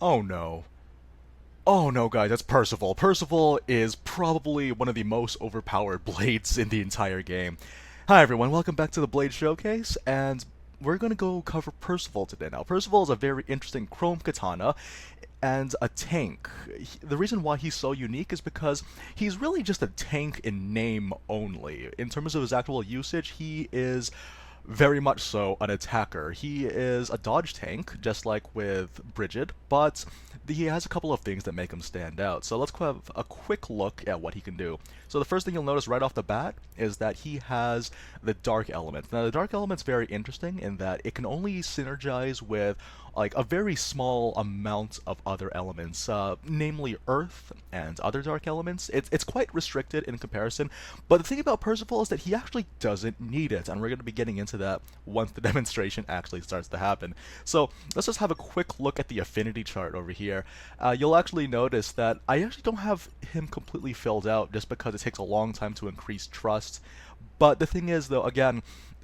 Oh no. Oh no, guys, that's Perceval. Perceval is probably one of the most overpowered blades in the entire game. Hi everyone, welcome back to the Blade Showcase, and we're gonna go cover Perceval today. Now, Perceval is a very interesting chrome katana and a tank. The reason why he's so unique is because he's really just a tank in name only. In terms of his actual usage, he is very much so an attacker. He is a dodge tank, just like with Bridget, but he has a couple of things that make him stand out. So let's have a quick look at what he can do. So the first thing you'll notice right off the bat is that he has the dark element. Now the dark element's very interesting in that it can only synergize with like a very small amount of other elements, namely earth and other dark elements. It's quite restricted in comparison, but the thing about Perceval is that he actually doesn't need it, and we're going to be getting into that once the demonstration actually starts to happen. So let's just have a quick look at the Affinity Chart over here. You'll actually notice that I actually don't have him completely filled out just because it takes a long time to increase trust. But the thing is, though, again,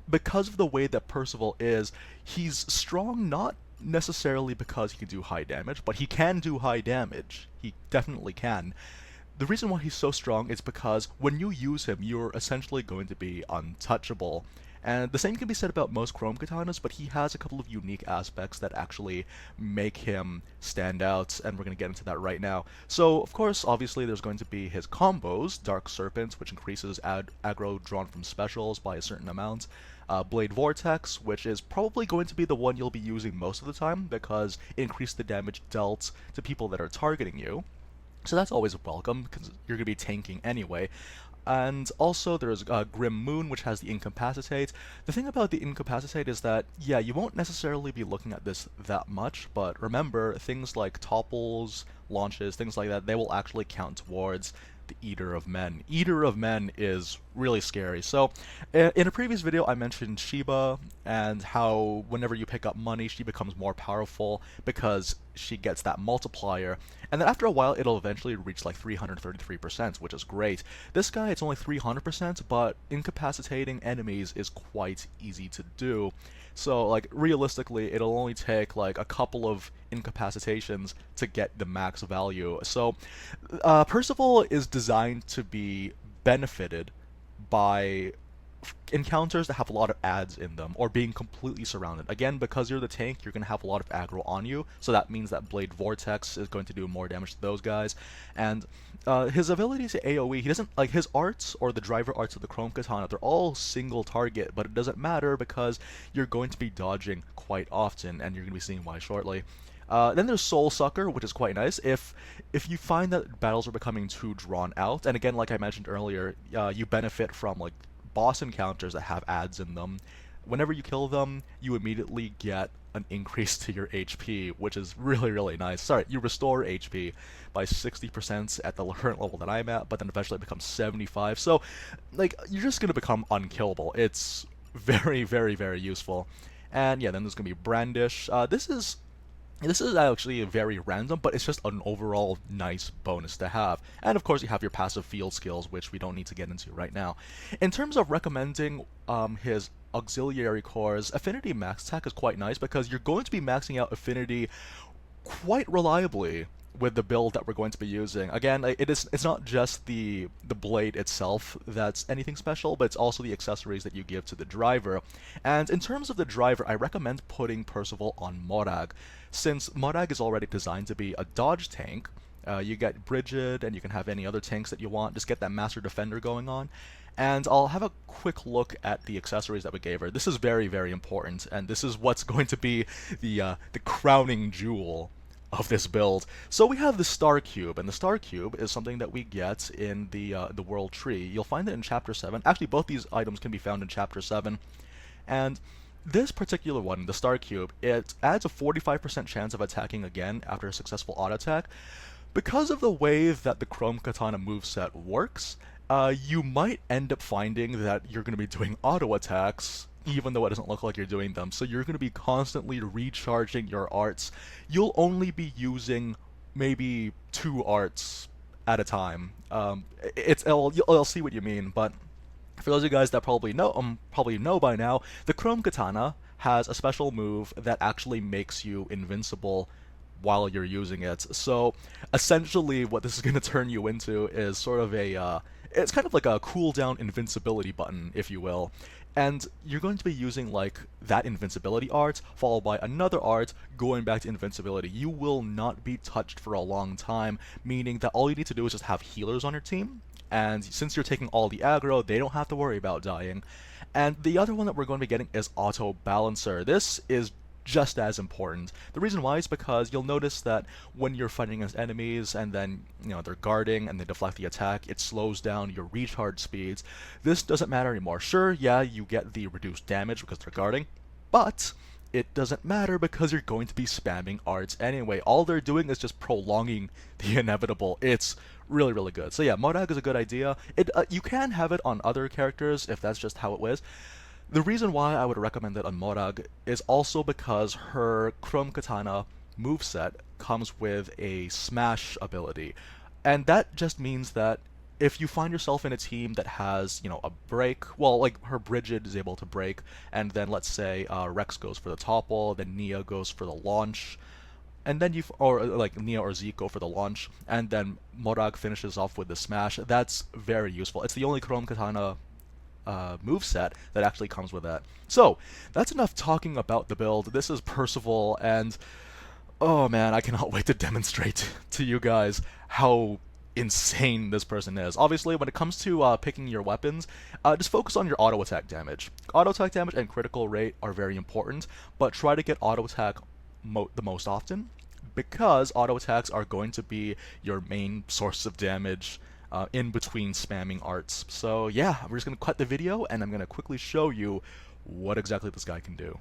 because of the way that Perceval is, he's strong not necessarily because he can do high damage, but he can do high damage. He definitely can. The reason why he's so strong is because when you use him, you're essentially going to be untouchable. And the same can be said about most chrome katanas, but he has a couple of unique aspects that actually make him stand out, and we're going to get into that right now. So, of course, obviously there's going to be his combos, Dark Serpent, which increases aggro drawn from specials by a certain amount, Blade Vortex, which is probably going to be the one you'll be using most of the time, because it increases the damage dealt to people that are targeting you. So that's always welcome, because you're going to be tanking anyway. And also there's Grim Moon, which has the Incapacitate. The thing about the Incapacitate is that, yeah, you won't necessarily be looking at this that much, but remember, things like topples, launches, things like that, they will actually count towards the Eater of Men. Eater of Men is really scary. So, in a previous video, I mentioned Shiba and how whenever you pick up money, she becomes more powerful because she gets that multiplier. And then after a while, it'll eventually reach like 333%, which is great. This guy, it's only 300%, but incapacitating enemies is quite easy to do. So, like, realistically, it'll only take, like, a couple of incapacitations to get the max value. So, Percival is designed to be benefited by encounters that have a lot of adds in them, or being completely surrounded. Again, because you're the tank, you're going to have a lot of aggro on you, so that means that Blade Vortex is going to do more damage to those guys. And his ability to AoE, he doesn't, like, his arts, or the driver arts of the Chrome Katana, they're all single target, but it doesn't matter because you're going to be dodging quite often, and you're going to be seeing why shortly. Then there's Soul Sucker, which is quite nice. If you find that battles are becoming too drawn out, and again, like I mentioned earlier, you benefit from like boss encounters that have adds in them. Whenever you kill them, you immediately get an increase to your HP, which is really, really nice. Sorry, you restore HP by 60% at the current level that I'm at, but then eventually it becomes 75. So, like, you're just going to become unkillable. It's very, very, very useful. And yeah, then there's going to be Brandish. This is actually very random, but it's just an overall nice bonus to have. And of course, you have your passive field skills, which we don't need to get into right now. In terms of recommending his auxiliary cores, Affinity Max Attack is quite nice because you're going to be maxing out Affinity quite reliably with the build that we're going to be using. Again, it's not just the blade itself that's anything special, but it's also the accessories that you give to the driver. And in terms of the driver, I recommend putting Perceval on Morag. Since Morag is already designed to be a dodge tank, you get Bridget, and you can have any other tanks that you want. Just get that Master Defender going on. And I'll have a quick look at the accessories that we gave her. This is very, very important, and this is what's going to be the crowning jewel of this build. So we have the Star Cube, and the Star Cube is something that we get in the World Tree. You'll find it in Chapter 7. Actually, both these items can be found in Chapter 7. And this particular one, the Star Cube, it adds a 45% chance of attacking again after a successful auto attack. Because of the way that the Chrome Katana moveset works, you might end up finding that you're going to be doing auto attacks even though it doesn't look like you're doing them. So you're going to be constantly recharging your arts. You'll only be using maybe 2 arts at a time. I'll see what you mean, but for those of you guys that probably know by now, the Chrome Katana has a special move that actually makes you invincible while you're using it. So essentially what this is going to turn you into is sort of it's kind of like a cooldown invincibility button, if you will. And you're going to be using like that invincibility art, followed by another art, going back to invincibility. You will not be touched for a long time, meaning that all you need to do is just have healers on your team, and since you're taking all the aggro, they don't have to worry about dying. And the other one that we're going to be getting is Auto Balancer. This is just as important. The reason why is because you'll notice that when you're fighting against enemies and then, they're guarding and they deflect the attack, it slows down your recharge speeds. This doesn't matter anymore. Sure, yeah, you get the reduced damage because they're guarding, but it doesn't matter because you're going to be spamming arts anyway. All they're doing is just prolonging the inevitable. It's really, really good. So yeah, Morag is a good idea. You can have it on other characters if that's just how it was. The reason why I would recommend it on Morag is also because her Chrome Katana moveset comes with a smash ability. And that just means that if you find yourself in a team that has, a break, well, like her Bridget is able to break, and then let's say Rex goes for the topple, then Nia goes for the launch, and then or like Nia or Zeke go for the launch, and then Morag finishes off with the smash. That's very useful. It's the only Chrome Katana moveset that actually comes with that. So, that's enough talking about the build. This is Perceval, and oh man, I cannot wait to demonstrate to you guys how insane this person is. Obviously, when it comes to picking your weapons, just focus on your auto attack damage. Auto attack damage and critical rate are very important, but try to get auto attack the most often, because auto attacks are going to be your main source of damage in between spamming arts. So yeah, we're just going to cut the video and I'm going to quickly show you what exactly this guy can do.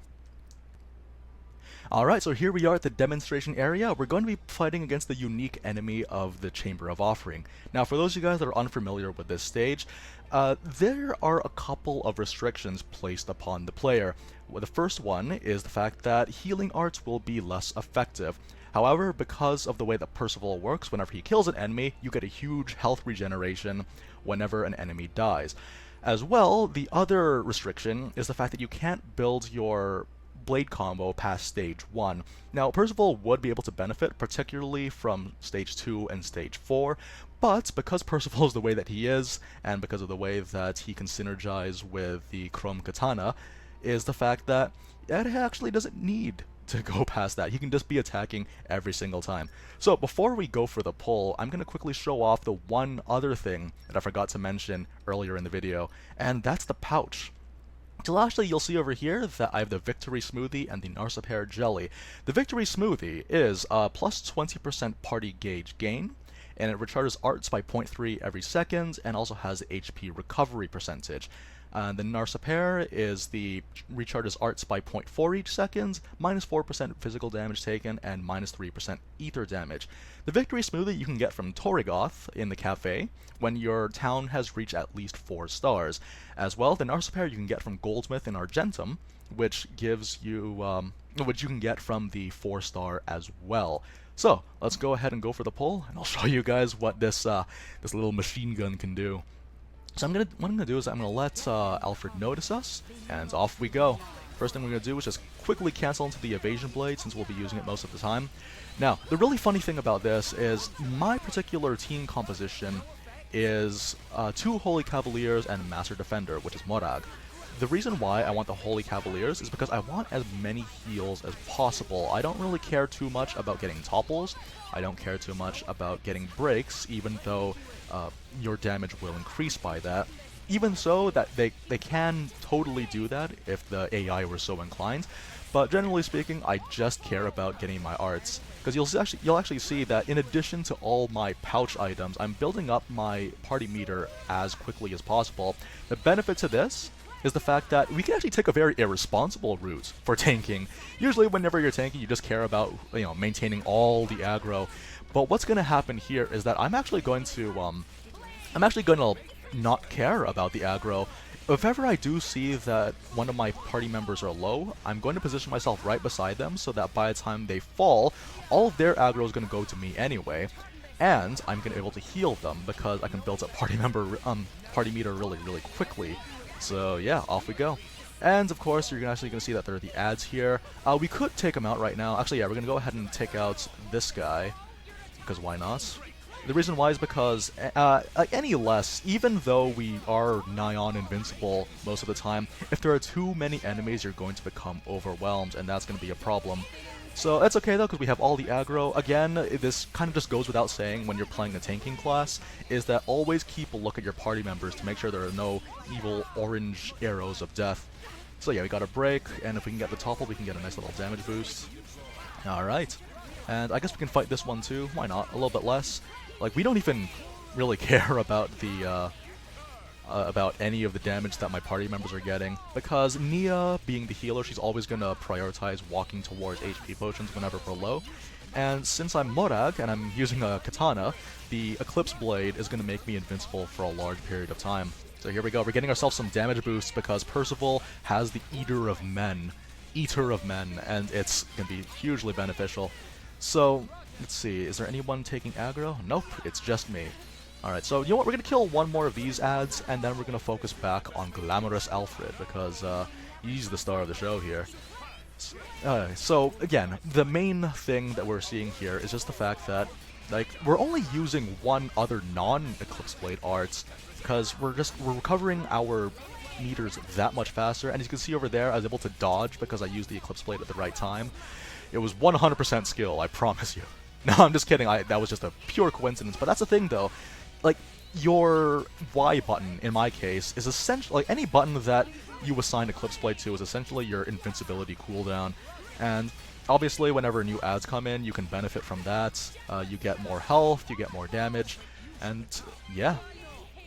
Alright, so here we are at the demonstration area. We're going to be fighting against the unique enemy of the Chamber of Offering. Now, for those of you guys that are unfamiliar with this stage, there are a couple of restrictions placed upon the player. Well, the first one is the fact that healing arts will be less effective. However, because of the way that Perceval works, whenever he kills an enemy, you get a huge health regeneration whenever an enemy dies. As well, the other restriction is the fact that you can't build your blade combo past stage 1. Now, Perceval would be able to benefit, particularly from stage 2 and stage 4, but because Perceval is the way that he is, and because of the way that he can synergize with the Chrome Katana, is the fact that it actually doesn't need to go past that. He can just be attacking every single time. So before we go for the pull, I'm going to quickly show off the one other thing that I forgot to mention earlier in the video, and that's the pouch. So lastly, you'll see over here that I have the Victory Smoothie and the Narsapear Jelly. The Victory Smoothie is plus 20% party gauge gain, and it recharges arts by 0.3 every second, and also has HP recovery percentage. The Narsapear is the recharges arts by 0.4 each second, minus 4% physical damage taken, and minus 3% ether damage. The Victory Smoothie you can get from Torrigoth in the cafe when your town has reached at least 4 stars. As well, the Narsapear you can get from Goldsmith in Argentum, which gives you, which you can get from the 4-star as well. So let's go ahead and go for the pull, and I'll show you guys what this this little machine gun can do. So what I'm gonna do is I'm gonna let Alfred notice us, and off we go. First thing we're gonna do is just quickly cancel into the Evasion Blade, since we'll be using it most of the time. Now, the really funny thing about this is my particular team composition is 2 Holy Cavaliers and a Master Defender, which is Morag. The reason why I want the Holy Cavaliers is because I want as many heals as possible. I don't really care too much about getting topples. I don't care too much about getting breaks, even though your damage will increase by that. Even so, that they can totally do that if the AI were so inclined. But generally speaking, I just care about getting my arts. Because you'll actually see that in addition to all my pouch items, I'm building up my party meter as quickly as possible. The benefit to this is the fact that we can actually take a very irresponsible route for tanking. Usually whenever you're tanking, you just care about, maintaining all the aggro. But what's going to happen here is that I'm actually going to not care about the aggro. If ever I do see that one of my party members are low, I'm going to position myself right beside them so that by the time they fall, all of their aggro is going to go to me anyway, and I'm going to be able to heal them because I can build up party meter really, really quickly. So yeah, off we go. And of course, you're actually going to see that there are the ads here. We could take them out right now. Actually, yeah, we're going to go ahead and take out this guy, because why not? The reason why is because any less, even though we are nigh on invincible most of the time, if there are too many enemies, you're going to become overwhelmed, and that's going to be a problem. So that's okay though, because we have all the aggro. Again, this kind of just goes without saying when you're playing a tanking class, is that always keep a look at your party members to make sure there are no evil orange arrows of death. So yeah, we got a break, and if we can get the topple, we can get a nice little damage boost. Alright. And I guess we can fight this one too, why not? A little bit less. Like, we don't even really care about the, about any of the damage that my party members are getting, because Nia, being the healer, she's always going to prioritize walking towards HP potions whenever we're low. And since I'm Morag, and I'm using a katana, the Eclipse Blade is going to make me invincible for a large period of time. So here we go, we're getting ourselves some damage boosts because Perceval has the Eater of Men, and it's going to be hugely beneficial. So, let's see, is there anyone taking aggro? Nope, it's just me. Alright, so you know what, we're going to kill one more of these ads, and then we're going to focus back on Glamorous Alfred, because he's the star of the show here. So, again, the main thing that we're seeing here is just the fact that, like, we're only using one other non-Eclipse Blade arts, because we're recovering our meters that much faster, and as you can see over there, I was able to dodge because I used the Eclipse Blade at the right time. It was 100% skill, I promise you. No, I'm just kidding, that was just a pure coincidence, but that's the thing though. Like, your Y button, in my case, is essentially, like, any button that you assign Eclipse Blade to is essentially your invincibility cooldown. And obviously, whenever new ads come in, you can benefit from that. You get more health, you get more damage, and yeah.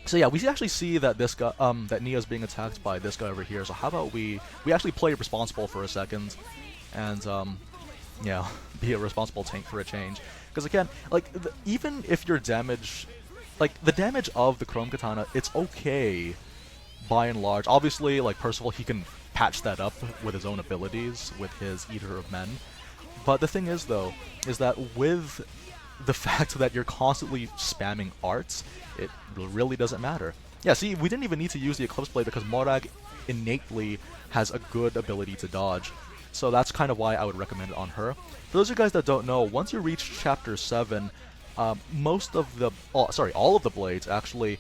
So yeah, we actually see that this guy, that Nia's being attacked by this guy over here. So how about we actually play responsible for a second, and yeah, be a responsible tank for a change. Because again, like, even if your damage, like, the damage of the Chrome Katana, it's okay, by and large. Obviously, like, Perceval, he can patch that up with his own abilities, with his Eater of Men. But the thing is, though, is that with the fact that you're constantly spamming arts, it really doesn't matter. Yeah, see, we didn't even need to use the Eclipse Blade because Morag innately has a good ability to dodge. So that's kind of why I would recommend it on her. For those of you guys that don't know, once you reach Chapter 7, most of the, all of the blades, actually,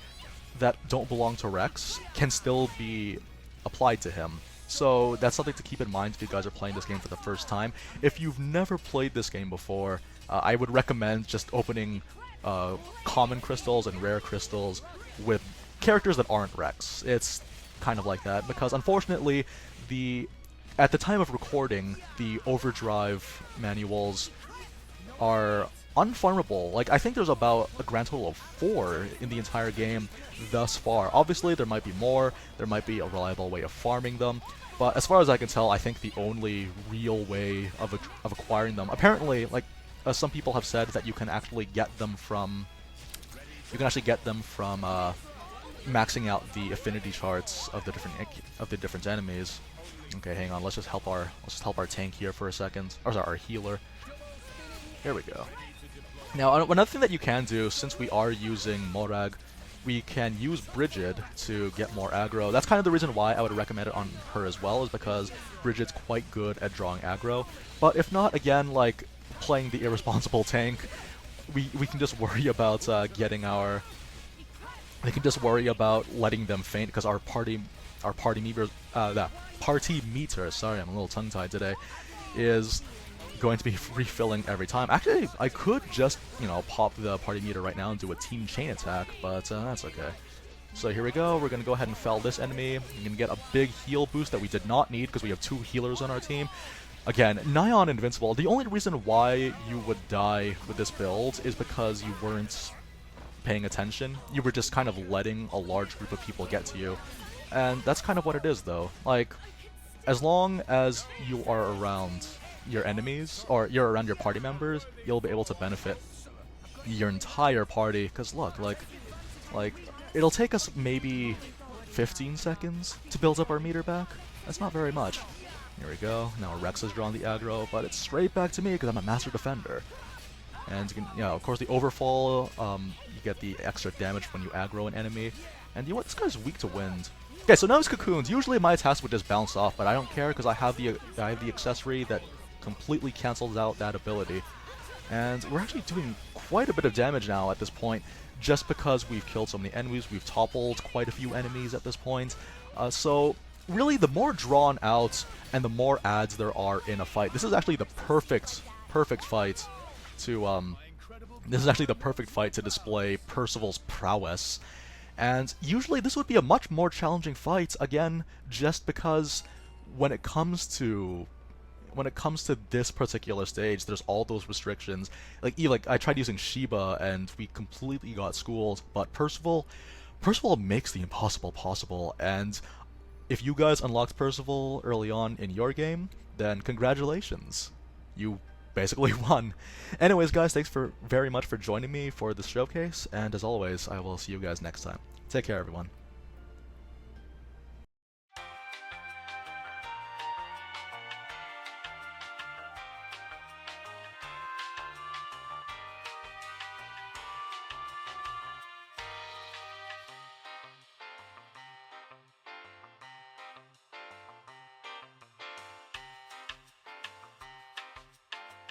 that don't belong to Rex can still be applied to him. So that's something to keep in mind if you guys are playing this game for the first time. If you've never played this game before, I would recommend just opening common crystals and rare crystals with characters that aren't Rex. It's kind of like that, because unfortunately, at the time of recording, the Overdrive manuals are unfarmable. Like, I think there's about a grand total of 4 in the entire game thus far. Obviously, there might be more, there might be a reliable way of farming them, but as far as I can tell, I think the only real way of acquiring them, apparently, like, some people have said that you can actually get them from, maxing out the affinity charts of the different enemies. Okay, hang on. Let's just help our tank here for a second. Or sorry, our healer. Here we go. Now, another thing that you can do, since we are using Morag, we can use Bridget to get more aggro. That's kind of the reason why I would recommend it on her as well, is because Bridget's quite good at drawing aggro. But if not, again, like playing the irresponsible tank, we can just worry about we can just worry about letting them faint, because our party meter, sorry, I'm a little tongue-tied today, is going to be refilling every time. Actually, I could just, pop the party meter right now and do a team chain attack, but that's okay. So here we go, we're going to go ahead and fell this enemy. We're going to get a big heal boost that we did not need because we have 2 healers on our team. Again, nigh on invincible. The only reason why you would die with this build is because you weren't paying attention. You were just kind of letting a large group of people get to you. And that's kind of what it is, though. Like, as long as you are around your enemies, or you're around your party members, you'll be able to benefit your entire party. Because look, like, it'll take us maybe 15 seconds to build up our meter back. That's not very much. Here we go. Now Rex has drawn the aggro, but it's straight back to me because I'm a master defender. And you can, of course, the overfall, you get the extra damage when you aggro an enemy. And you know what? This guy's weak to wind. Okay, so now it's cocoons. Usually my attacks would just bounce off, but I don't care because I have the accessory that completely cancels out that ability. And we're actually doing quite a bit of damage now at this point, just because we've killed so many enemies. We've toppled quite a few enemies at this point. So really, the more drawn out and the more adds there are in a fight, this is actually the perfect fight to this is actually the perfect fight to display Perceval's prowess. And usually this would be a much more challenging fight, again, just because when it comes to this particular stage, there's all those restrictions. Like I tried using Shiba and we completely got schooled, but Perceval makes the impossible possible. And if you guys unlocked Perceval early on in your game, then congratulations. You basically won. Anyways, guys, thanks very much for joining me for this showcase, and as always, I will see you guys next time. Take care, everyone.